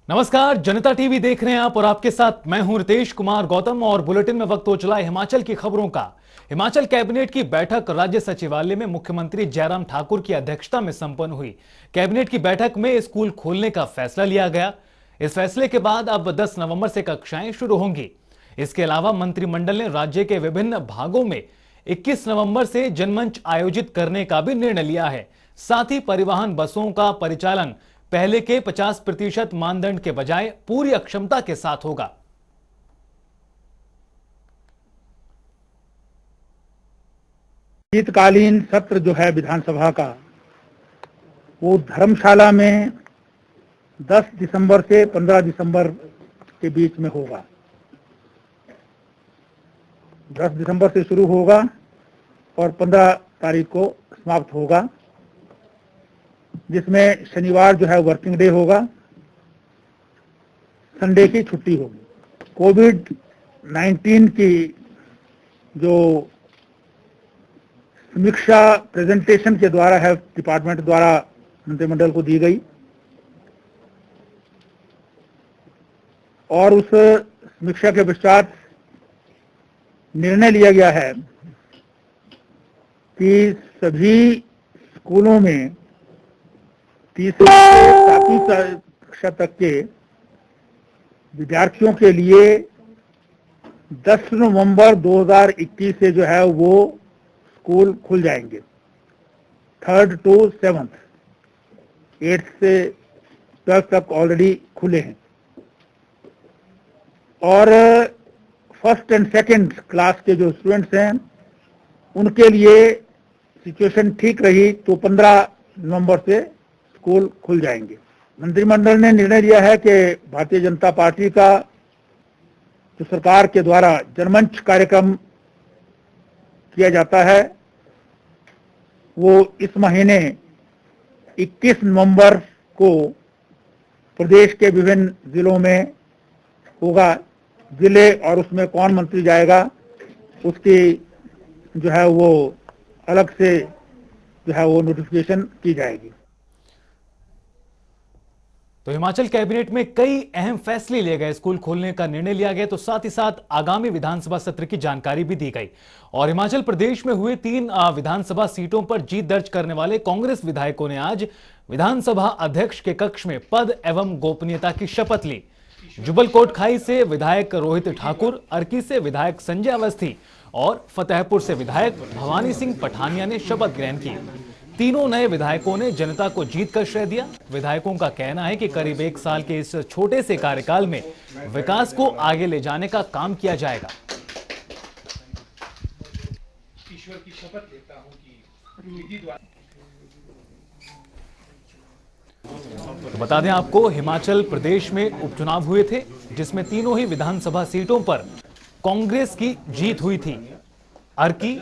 नमस्कार, जनता टीवी देख रहे हैं आप और आपके साथ मैं हूं रितेश कुमार गौतम। और बुलेटिन में वक्त हो चला है हिमाचल की खबरों का। हिमाचल कैबिनेट की बैठक राज्य सचिवालय में मुख्यमंत्री जयराम ठाकुर की अध्यक्षता में संपन्न हुई। कैबिनेट की बैठक में स्कूल खोलने का फैसला लिया गया। इस फैसले के बाद अब 10 नवंबर से कक्षाएं शुरू होंगी। इसके अलावा मंत्रिमंडल ने राज्य के विभिन्न भागों में 21 नवंबर से जनमंच आयोजित करने का भी निर्णय लिया है। साथ ही परिवहन बसों का परिचालन पहले के 50% मानदंड के बजाय पूरी अक्षमता के साथ होगा। शीतकालीन सत्र जो है विधानसभा का, वो धर्मशाला में 10 दिसंबर से 15 दिसंबर के बीच में होगा। 10 दिसंबर से शुरू होगा और 15 तारीख को समाप्त होगा, जिसमें शनिवार जो है वर्किंग डे होगा, संडे की छुट्टी होगी। कोविड-19 की जो समीक्षा प्रेजेंटेशन के द्वारा हेल्थ डिपार्टमेंट द्वारा मंत्रिमंडल को दी गई और उस समीक्षा के पश्चात निर्णय लिया गया है कि सभी स्कूलों में 30 से 7वीं कक्षा तक के विद्यार्थियों के लिए 10 नवंबर 2021 से जो है वो स्कूल खुल जाएंगे। 3rd to 7th, 8th से 12th तक ऑलरेडी खुले हैं और 1st and 2nd क्लास के जो स्टूडेंट्स हैं उनके लिए सिचुएशन ठीक रही तो 15 नवंबर से स्कूल खुल जाएंगे। मंत्रिमंडल ने निर्णय लिया है कि भारतीय जनता पार्टी का जो सरकार के द्वारा जनमंच कार्यक्रम किया जाता है वो इस महीने 21 नवंबर को प्रदेश के विभिन्न जिलों में होगा। जिले और उसमें कौन मंत्री जाएगा उसकी जो है वो अलग से जो है वो नोटिफिकेशन की जाएगी। तो हिमाचल कैबिनेट में कई अहम फैसले लिए गए। स्कूल खोलने का निर्णय लिया गया, तो साथ ही साथ आगामी विधानसभा सत्र की जानकारी भी दी गई। और हिमाचल प्रदेश में हुए 3 विधानसभा सीटों पर जीत दर्ज करने वाले कांग्रेस विधायकों ने आज विधानसभा अध्यक्ष के कक्ष में पद एवं गोपनीयता की शपथ ली। जुब्बल कोटखाई से विधायक रोहित ठाकुर, अर्की से विधायक संजय अवस्थी और फतेहपुर से विधायक भवानी सिंह पठानिया ने शपथ ग्रहण की। तीनों नए विधायकों ने जनता को जीत का श्रेय दिया। विधायकों का कहना है कि करीब 1 साल के इस छोटे से कार्यकाल में विकास को आगे ले जाने का काम किया जाएगा। ईश्वर की शपथ लेता हूं कि विधि द्वारा। तो बता दें आपको, हिमाचल प्रदेश में उपचुनाव हुए थे जिसमें तीनों ही विधानसभा सीटों पर कांग्रेस की जीत हुई थी। अर्की,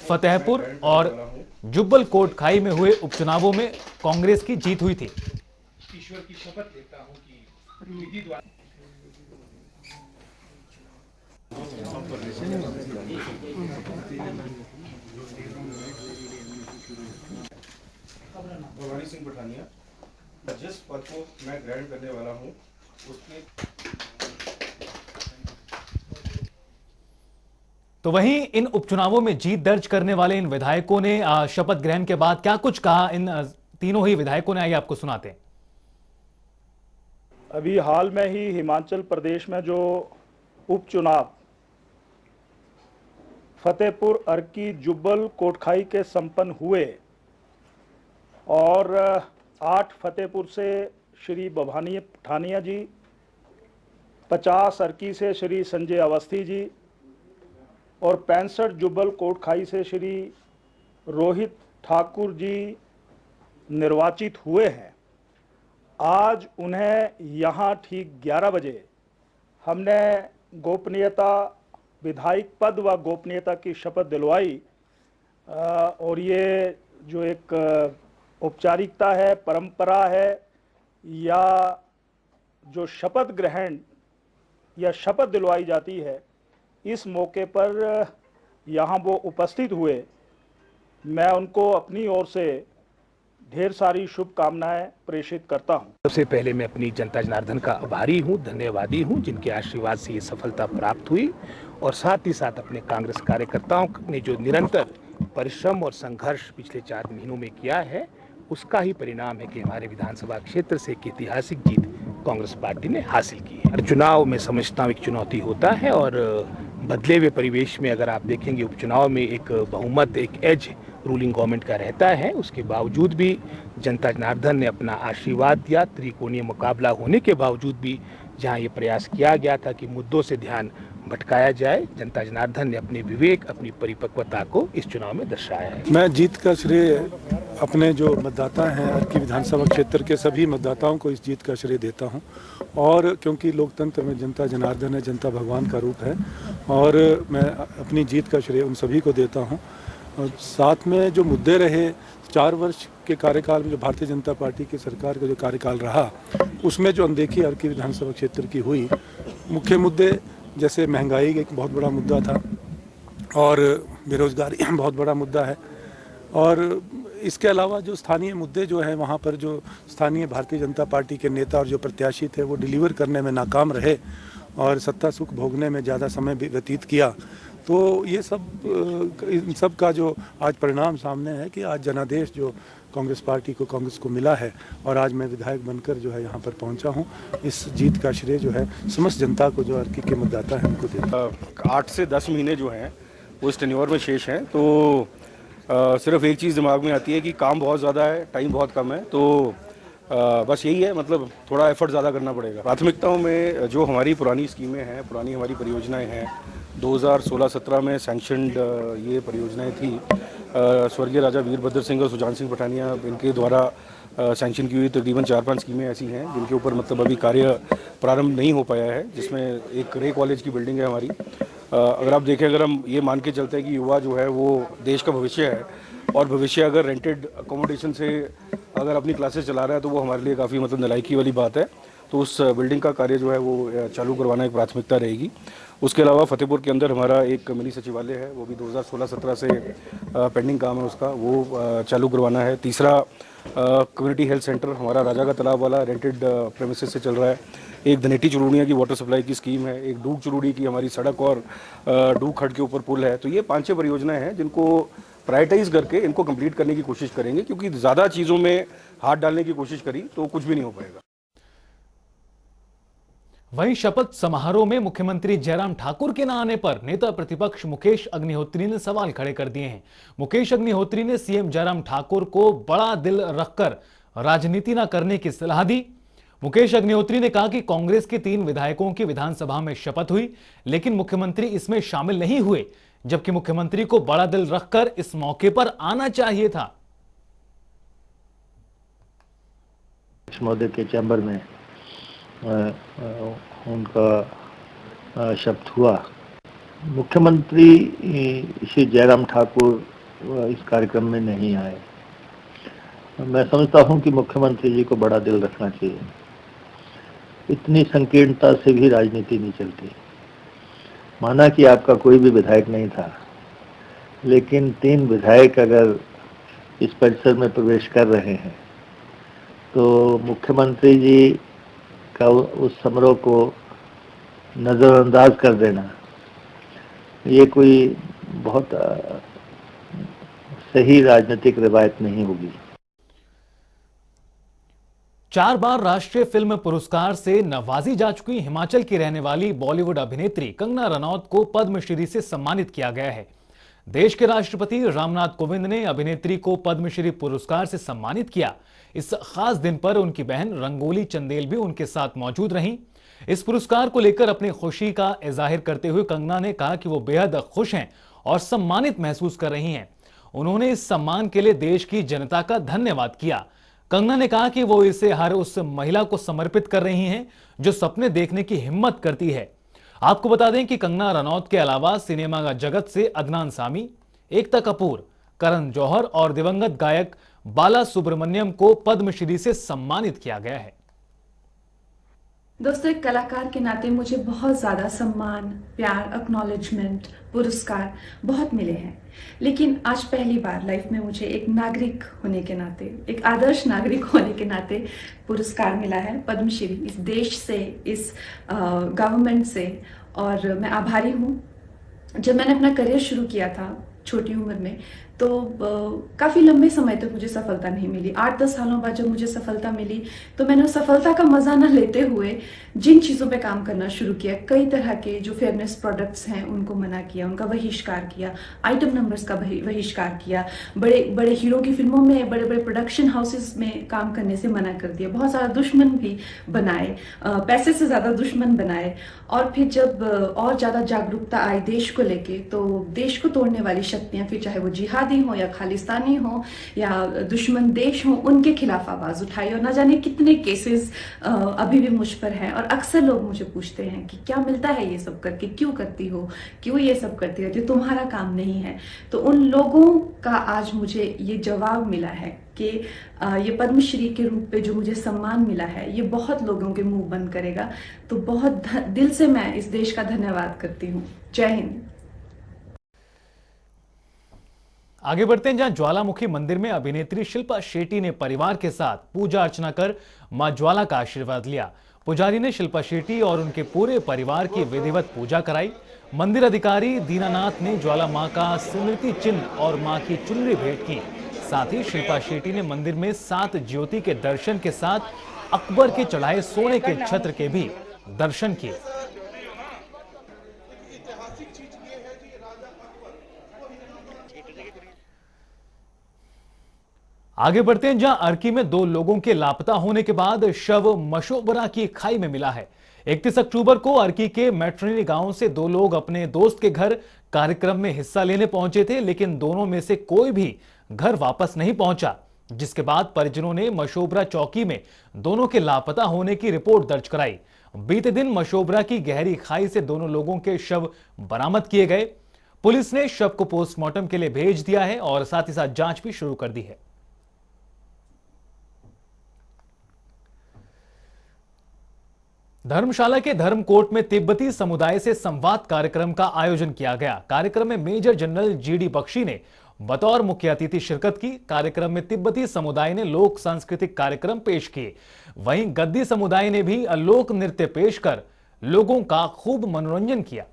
फतेहपुर और जुब्बल कोटखाई में हुए उपचुनावों में कांग्रेस की जीत हुई थी। ईश्वर की शपथ लेता हूं कि विधि द्वारा। भवानी सिंह पठानिया, जिस पद को मैं ग्रहण करने वाला हूं उसके। तो वहीं इन उपचुनावों में जीत दर्ज करने वाले इन विधायकों ने शपथ ग्रहण के बाद क्या कुछ कहा इन तीनों ही विधायकों ने, आइए आपको सुनाते हैं। अभी हाल में ही हिमाचल प्रदेश में जो उपचुनाव फतेहपुर, अर्की, जुब्बल कोटखाई के संपन्न हुए और 8 फतेहपुर से श्री भवानी पठानिया जी, 50 अर्की से श्री संजय अवस्थी जी और 65 जुब्बल कोटखाई से श्री रोहित ठाकुर जी निर्वाचित हुए हैं। आज उन्हें यहाँ ठीक 11 बजे हमने गोपनीयता, विधायक पद व गोपनीयता की शपथ दिलवाई और ये जो एक औपचारिकता है, परंपरा है या जो शपथ ग्रहण या शपथ दिलवाई जाती है, इस मौके पर यहाँ वो उपस्थित हुए। मैं उनको अपनी ओर से ढेर सारी शुभकामनाएं प्रेषित करता हूं। सबसे पहले मैं अपनी जनता जनार्दन का आभारी हूं, धन्यवादी हूं, जिनके आशीर्वाद से ये सफलता प्राप्त हुई और साथ ही साथ अपने कांग्रेस कार्यकर्ताओं ने जो निरंतर परिश्रम और संघर्ष पिछले 4 महीनों में किया है, उसका ही परिणाम है कि हमारे विधानसभा क्षेत्र से एक ऐतिहासिक जीत कांग्रेस पार्टी ने हासिल की है। चुनाव में समझता हूं एक चुनौती होता है और बदले हुए परिवेश में अगर आप देखेंगे उपचुनाव में एक बहुमत, एक एज रूलिंग गवर्नमेंट का रहता है। उसके बावजूद भी जनता जनार्दन ने अपना आशीर्वाद दिया। त्रिकोणीय मुकाबला होने के बावजूद भी जहां ये प्रयास किया गया था कि मुद्दों से ध्यान भटकाया जाए, जनता जनार्दन ने अपने विवेक, अपनी परिपक्वता को इस चुनाव में दर्शाया है। मैं जीत का श्रेय अपने जो मतदाता हैं अर्की विधानसभा क्षेत्र के सभी मतदाताओं को इस जीत का श्रेय देता हूं। और क्योंकि लोकतंत्र में जनता जनार्दन है, जनता भगवान का रूप है, और मैं अपनी जीत का श्रेय उन सभी को देता हूं। और साथ में जो मुद्दे रहे 4 वर्ष के कार्यकाल में, जो भारतीय जनता पार्टी की सरकार का जो कार्यकाल रहा, उसमें जो अनदेखी अर्की विधानसभा क्षेत्र की हुई, मुख्य मुद्दे जैसे महंगाई एक बहुत बड़ा मुद्दा था और बेरोजगारी बहुत बड़ा मुद्दा है, और इसके अलावा जो स्थानीय मुद्दे जो हैं वहाँ पर जो स्थानीय भारतीय जनता पार्टी के नेता और जो प्रत्याशी थे वो डिलीवर करने में नाकाम रहे और सत्ता सुख भोगने में ज़्यादा समय भी व्यतीत किया। तो ये सब इन सब का जो आज परिणाम सामने है कि आज जनादेश जो कांग्रेस पार्टी को, कांग्रेस को मिला है, और आज मैं विधायक बनकर जो है यहाँ पर पहुँचा हूँ। इस जीत का श्रेय जो है समस्त जनता को, जो अर्की के मतदाता हैं उनको देता हूँ। 8 से 10 महीने जो हैं वो इस टेन्योर में शेष हैं, तो सिर्फ एक चीज़ दिमाग में आती है कि काम बहुत ज़्यादा है, टाइम बहुत कम है, तो बस यही है, मतलब थोड़ा एफर्ट ज़्यादा करना पड़ेगा। प्राथमिकताओं में जो हमारी पुरानी स्कीमें हैं, पुरानी हमारी परियोजनाएं हैं, 2016-17 में सैंक्शनड ये परियोजनाएं थी। स्वर्गीय राजा वीरभद्र सिंह और सुजान सिंह पठानिया, इनके द्वारा सैंक्शन की हुई तकरीबन 4-5 स्कीमें ऐसी हैं जिनके ऊपर मतलब अभी कार्य प्रारंभ नहीं हो पाया है, जिसमें एक रे कॉलेज की बिल्डिंग है हमारी। अगर आप देखें, अगर हम ये मान के चलते हैं कि युवा जो है वो देश का भविष्य है, और भविष्य अगर रेंटेड अकोमोडेशन से अगर अपनी क्लासेस चला रहा है तो वो हमारे लिए काफ़ी मतलब नलायकी वाली बात है। तो उस बिल्डिंग का कार्य जो है वो चालू करवाना एक प्राथमिकता रहेगी। उसके अलावा फतेहपुर के अंदर हमारा एक मिनी सचिवालय है, वो भी 2016-17 से पेंडिंग काम है उसका, वो चालू करवाना है। तीसरा कम्युनिटी हेल्थ सेंटर हमारा राजा का तालाब वाला रेंटेड प्रेमिसेस से चल रहा है। एक धनेटी चुरूड़िया की वाटर सप्लाई की स्कीम है, एक डूग चुरूड़ी की हमारी सड़क और डूग खड्ड के ऊपर पुल है। तो ये 5-6 परियोजनाएं हैं जिनको प्रायोरिटाइज करके इनको कंप्लीट करने की कोशिश करेंगे, क्योंकि ज़्यादा चीज़ों में हाथ डालने की कोशिश करी तो कुछ भी नहीं हो पाएगा। वहीं शपथ समारोह में मुख्यमंत्री जयराम ठाकुर के न आने पर नेता प्रतिपक्ष मुकेश अग्निहोत्री ने सवाल खड़े कर दिए हैं। मुकेश अग्निहोत्री ने सीएम जयराम ठाकुर को बड़ा दिल रखकर राजनीति न करने की सलाह दी। मुकेश अग्निहोत्री ने कहा कि कांग्रेस के 3 विधायकों की विधानसभा में शपथ हुई, लेकिन मुख्यमंत्री इसमें शामिल नहीं हुए, जबकि मुख्यमंत्री को बड़ा दिल रखकर इस मौके पर आना चाहिए था। महोदय के चैम्बर में उनका शपथ हुआ। मुख्यमंत्री श्री जयराम ठाकुर इस कार्यक्रम में नहीं आए। मैं समझता हूं कि मुख्यमंत्री जी को बड़ा दिल रखना चाहिए। इतनी संकीर्णता से भी राजनीति नहीं चलती। माना कि आपका कोई भी विधायक नहीं था, लेकिन 3 विधायक अगर इस परिसर में प्रवेश कर रहे हैं तो मुख्यमंत्री जी का उस समारोह को नजरअंदाज कर देना, ये कोई बहुत सही राजनीतिक रिवायत नहीं होगी। 4 बार राष्ट्रीय फिल्म पुरस्कार से नवाजी जा चुकी हिमाचल की रहने वाली बॉलीवुड अभिनेत्री कंगना रनौत को पद्मश्री से सम्मानित किया गया है। देश के राष्ट्रपति रामनाथ कोविंद ने अभिनेत्री को पद्मश्री पुरस्कार से सम्मानित किया। इस खास दिन पर उनकी बहन रंगोली चंदेल भी उनके साथ मौजूद रहीं। इस पुरस्कार को लेकर अपनी खुशी का इज़हार करते हुए कंगना ने कहा कि वो बेहद खुश हैं और सम्मानित महसूस कर रही हैं। उन्होंने इस सम्मान के लिए देश की जनता का धन्यवाद किया। कंगना ने कहा कि वो इसे हर उस महिला को समर्पित कर रही हैं जो सपने देखने की हिम्मत करती है। आपको बता दें कि कंगना रनौत के अलावा सिनेमा का जगत से अदनान सामी, एकता कपूर, करण जौहर और दिवंगत गायक बाला सुब्रमण्यम को पद्मश्री से सम्मानित किया गया है। दोस्तों, एक कलाकार के नाते मुझे बहुत ज़्यादा सम्मान, प्यार, एक्नॉलेजमेंट, पुरस्कार बहुत मिले हैं। लेकिन आज पहली बार लाइफ में मुझे एक नागरिक होने के नाते, एक आदर्श नागरिक होने के नाते पुरस्कार मिला है, पद्मश्री, इस देश से, इस गवर्नमेंट से, और मैं आभारी हूँ। जब मैंने अपना करियर शुरू किया था छोटी उम्र में, तो काफ़ी लंबे समय तक मुझे सफलता नहीं मिली। 8-10 सालों बाद जब मुझे सफलता मिली, तो मैंने उस सफलता का मजा न लेते हुए जिन चीज़ों पे काम करना शुरू किया, कई तरह के जो फेयरनेस प्रोडक्ट्स हैं उनको मना किया, उनका बहिष्कार किया, आइटम नंबर्स का बहिष्कार किया, बड़े बड़े हीरो की फिल्मों में, बड़े बड़े प्रोडक्शन हाउसेस में काम करने से मना कर दिया, बहुत सारा दुश्मन भी बनाए, पैसे से ज़्यादा दुश्मन बनाए। और फिर जब और ज़्यादा जागरूकता आई देश को लेके, तो देश को तोड़ने वाली शक्तियाँ, फिर चाहे वो जिहादी हो या खालिस्तानी हो या दुश्मन देश हो, उनके खिलाफ आवाज़ उठाई। और ना जाने कितने केसेस अभी भी मुझ पर हैं। और अक्सर लोग मुझे पूछते हैं कि क्या मिलता है ये सब करके, क्यों करती हो, क्यों ये सब करती रहती हो, तुम्हारा काम नहीं है। तो उन लोगों का आज मुझे ये जवाब मिला है कि ये पद्मश्री के रूप पे जो मुझे सम्मान मिला है, ये बहुत लोगों के मुंह बंद करेगा। तो बहुत दिल से मैं इस देश का धन्यवाद करती हूँ। जय हिंद। आगे बढ़ते हैं, जहां ज्वालामुखी मंदिर में अभिनेत्री शिल्पा शेट्टी ने परिवार के साथ पूजा अर्चना कर मां ज्वाला का आशीर्वाद लिया। पुजारी ने शिल्पा शेट्टी और उनके पूरे परिवार की विधिवत पूजा कराई। मंदिर अधिकारी दीनानाथ ने ज्वाला मां का स्मृति चिन्ह और मां की चुनरी भेंट की। साथ ही शिल्पा शेट्टी ने मंदिर में 7 ज्योति के दर्शन के साथ अकबर के चढ़ाए सोने के छत्र के भी दर्शन किए। आगे बढ़ते हैं, जहां अर्की में 2 लोगों के लापता होने के बाद शव मशोबरा की खाई में मिला है। 31 अक्टूबर को अर्की के मैट्रिनी गांव से 2 लोग अपने दोस्त के घर कार्यक्रम में हिस्सा लेने पहुंचे थे, लेकिन दोनों में से कोई भी घर वापस नहीं पहुंचा, जिसके बाद परिजनों ने मशोबरा चौकी में दोनों के लापता होने की रिपोर्ट दर्ज कराई। बीते दिन मशोबरा की गहरी खाई से दोनों लोगों के शव बरामद किए गए। पुलिस ने शव को पोस्टमार्टम के लिए भेज दिया है और साथ ही साथ जांच भी शुरू कर दी है। धर्मशाला के धर्मकोट में तिब्बती समुदाय से संवाद कार्यक्रम का आयोजन किया गया। कार्यक्रम में मेजर जनरल जीडी बख्शी ने बतौर मुख्य अतिथि शिरकत की। कार्यक्रम में तिब्बती समुदाय ने लोक सांस्कृतिक कार्यक्रम पेश किए। वहीं गद्दी समुदाय ने भी लोक नृत्य पेश कर लोगों का खूब मनोरंजन किया।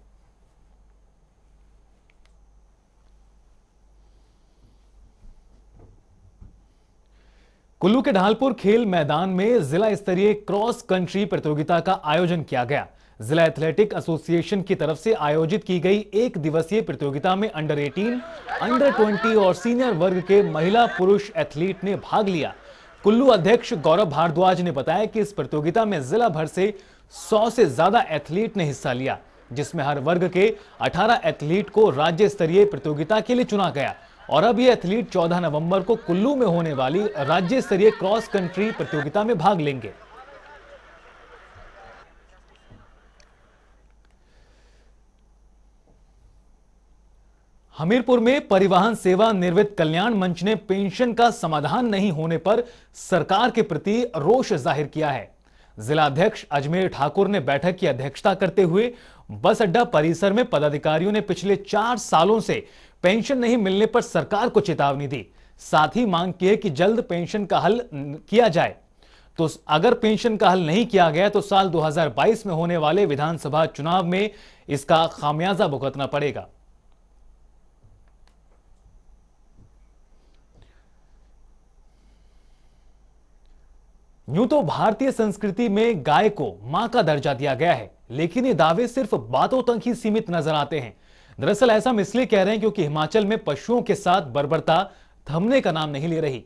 कुल्लू के ढालपुर खेल मैदान में जिला स्तरीय क्रॉस कंट्री प्रतियोगिता का आयोजन किया गया। जिला एथलेटिक एसोसिएशन की तरफ से आयोजित की गई 1 दिवसीय प्रतियोगिता में अंडर 18, अंडर 20 और सीनियर वर्ग के महिला पुरुष एथलीट ने भाग लिया। कुल्लू अध्यक्ष गौरव भारद्वाज ने बताया कि इस प्रतियोगिता में जिला भर से 100 से ज्यादा एथलीट ने हिस्सा लिया, जिसमें हर वर्ग के 18 एथलीट को राज्य स्तरीय प्रतियोगिता के लिए चुना गया। और अब ये एथलीट 14 नवंबर को कुल्लू में होने वाली राज्य स्तरीय क्रॉस कंट्री प्रतियोगिता में भाग लेंगे। हमीरपुर में परिवहन सेवा निवृत्त कल्याण मंच ने पेंशन का समाधान नहीं होने पर सरकार के प्रति रोष जाहिर किया है। जिला अध्यक्ष अजमेर ठाकुर ने बैठक की अध्यक्षता करते हुए बस अड्डा परिसर में पदाधिकारियों ने पिछले 4 सालों से पेंशन नहीं मिलने पर सरकार को चेतावनी दी। साथ ही मांग की है कि जल्द पेंशन का हल किया जाए। तो अगर पेंशन का हल नहीं किया गया तो साल 2022 में होने वाले विधानसभा चुनाव में इसका खामियाजा भुगतना पड़ेगा। यूं तो भारतीय संस्कृति में गाय को मां का दर्जा दिया गया है, लेकिन ये दावे सिर्फ बातों तक ही सीमित नजर आते हैं। दरअसल ऐसा हम इसलिए कह रहे हैं क्योंकि हिमाचल में पशुओं के साथ बर्बरता थमने का नाम नहीं ले रही।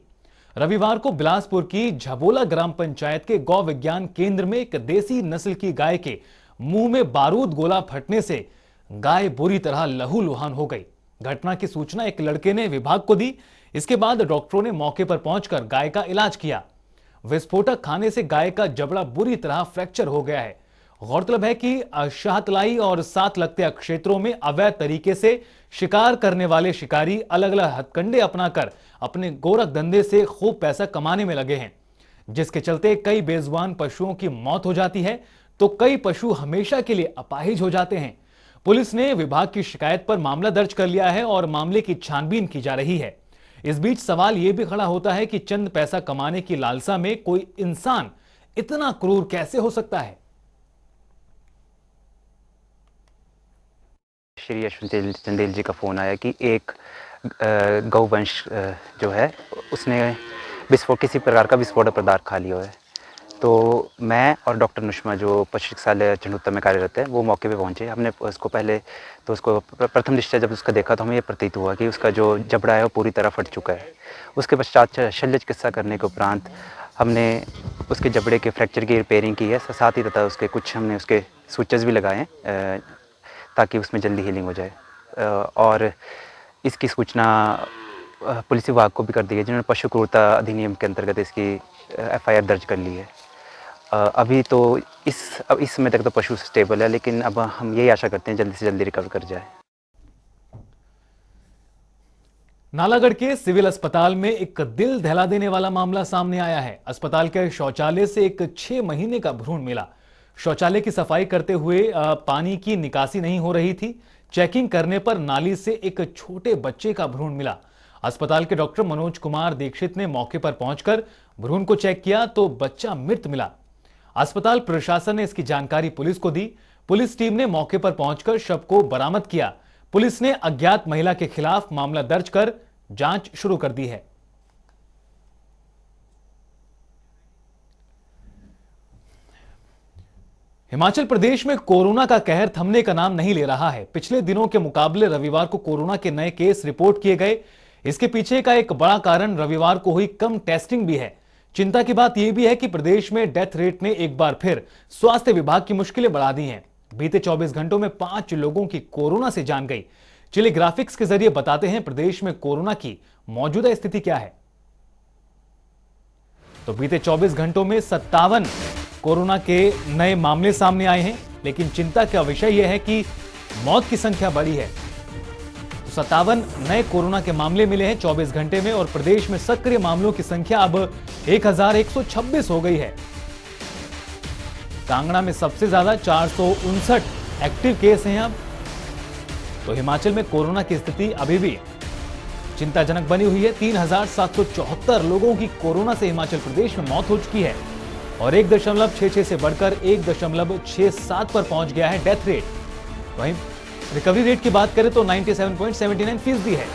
रविवार को बिलासपुर की झबोला ग्राम पंचायत के गौ विज्ञान केंद्र में एक देसी नस्ल की गाय के मुंह में बारूद गोला फटने से गाय बुरी तरह लहूलुहान हो गई। घटना की सूचना एक लड़के ने विभाग को दी। इसके बाद डॉक्टरों ने मौके पर पहुंचकर गाय का इलाज किया। विस्फोटक खाने से गाय का जबड़ा बुरी तरह फ्रैक्चर हो गया है। गौरतलब है कि शाहतलाई और साथ लगते क्षेत्रों में अवैध तरीके से शिकार करने वाले शिकारी अलग अलग हथकंडे अपनाकर अपने गोरख धंधे से खूब पैसा कमाने में लगे हैं, जिसके चलते कई बेजुबान पशुओं की मौत हो जाती है तो कई पशु हमेशा के लिए अपाहिज हो जाते हैं। पुलिस ने विभाग की शिकायत पर मामला दर्ज कर लिया है और मामले की छानबीन की जा रही है। इस बीच सवाल यह भी खड़ा होता है कि चंद पैसा कमाने की लालसा में कोई इंसान इतना क्रूर कैसे हो सकता है। श्री यशवंत चंदेल जी का फ़ोन आया कि एक गौवंश जो है उसने विस्फोट किसी प्रकार का विस्फोटक पदार्थ खा लिया है। तो मैं और डॉक्टर नुष्मा जो पशु चिकित्सालय झंडुत्ता में कार्यरत है वो मौके पे पहुंचे। हमने उसको पहले तो उसको प्रथम दृष्टया जब उसका देखा तो हमें ये प्रतीत हुआ कि उसका जो जबड़ा है वो पूरी तरह फट चुका है। उसके पश्चात शल्य चिकित्सा करने के उपरांत हमने उसके जबड़े के फ्रैक्चर की रिपेयरिंग की है, साथ ही तथा उसके कुछ हमने उसके सूचर्स भी लगाए हैं ताकि उसमें जल्दी हीलिंग हो जाए। और इसकी सूचना पुलिस विभाग को भी कर दी है, जिन्होंने पशु क्रूरता अधिनियम के अंतर्गत इसकी एफआईआर दर्ज कर ली है। अभी तो इस समय तक तो पशु स्टेबल है, लेकिन अब हम यही आशा करते हैं जल्दी से जल्दी रिकवर कर जाए। नालागढ़ के सिविल अस्पताल में एक दिल दहला देने वाला मामला सामने आया है। अस्पताल के शौचालय से एक 6 महीने का भ्रूण मिला। शौचालय की सफाई करते हुए पानी की निकासी नहीं हो रही थी। चेकिंग करने पर नाली से एक छोटे बच्चे का भ्रूण मिला। अस्पताल के डॉक्टर मनोज कुमार दीक्षित ने मौके पर पहुंचकर भ्रूण को चेक किया तो बच्चा मृत मिला। अस्पताल प्रशासन ने इसकी जानकारी पुलिस को दी। पुलिस टीम ने मौके पर पहुंचकर शव को बरामद किया। पुलिस ने अज्ञात महिला के खिलाफ मामला दर्ज कर जांच शुरू कर दी है। हिमाचल प्रदेश में कोरोना का कहर थमने का नाम नहीं ले रहा है। पिछले दिनों के मुकाबले रविवार को कोरोना के नए केस रिपोर्ट किए गए। इसके पीछे का एक बड़ा कारण रविवार को हुई कम टेस्टिंग भी है। चिंता की बात यह भी है कि प्रदेश में डेथ रेट ने एक बार फिर स्वास्थ्य विभाग की मुश्किलें बढ़ा दी हैं। बीते 24 घंटों में 5 लोगों की कोरोना से जान गई। चलिए ग्राफिक्स के जरिए बताते हैं प्रदेश में कोरोना की मौजूदा स्थिति क्या है। तो बीते 24 घंटों में 57 कोरोना के नए मामले सामने आए हैं, लेकिन चिंता का विषय यह है कि मौत की संख्या बढ़ी है। तो 57 नए कोरोना के मामले मिले हैं 24 घंटे में और प्रदेश में सक्रिय मामलों की संख्या अब 1126 हो गई है। कांगड़ा में सबसे ज्यादा 459 एक्टिव केस हैं अब। तो हिमाचल में कोरोना की स्थिति अभी भी चिंताजनक बनी हुई है। 3774 लोगों की कोरोना से हिमाचल प्रदेश में मौत हो चुकी है और 1.66 से बढ़कर 1.67 पर पहुंच गया है डेथ रेट। वहीं रिकवरी रेट की बात करें तो 97.79% है।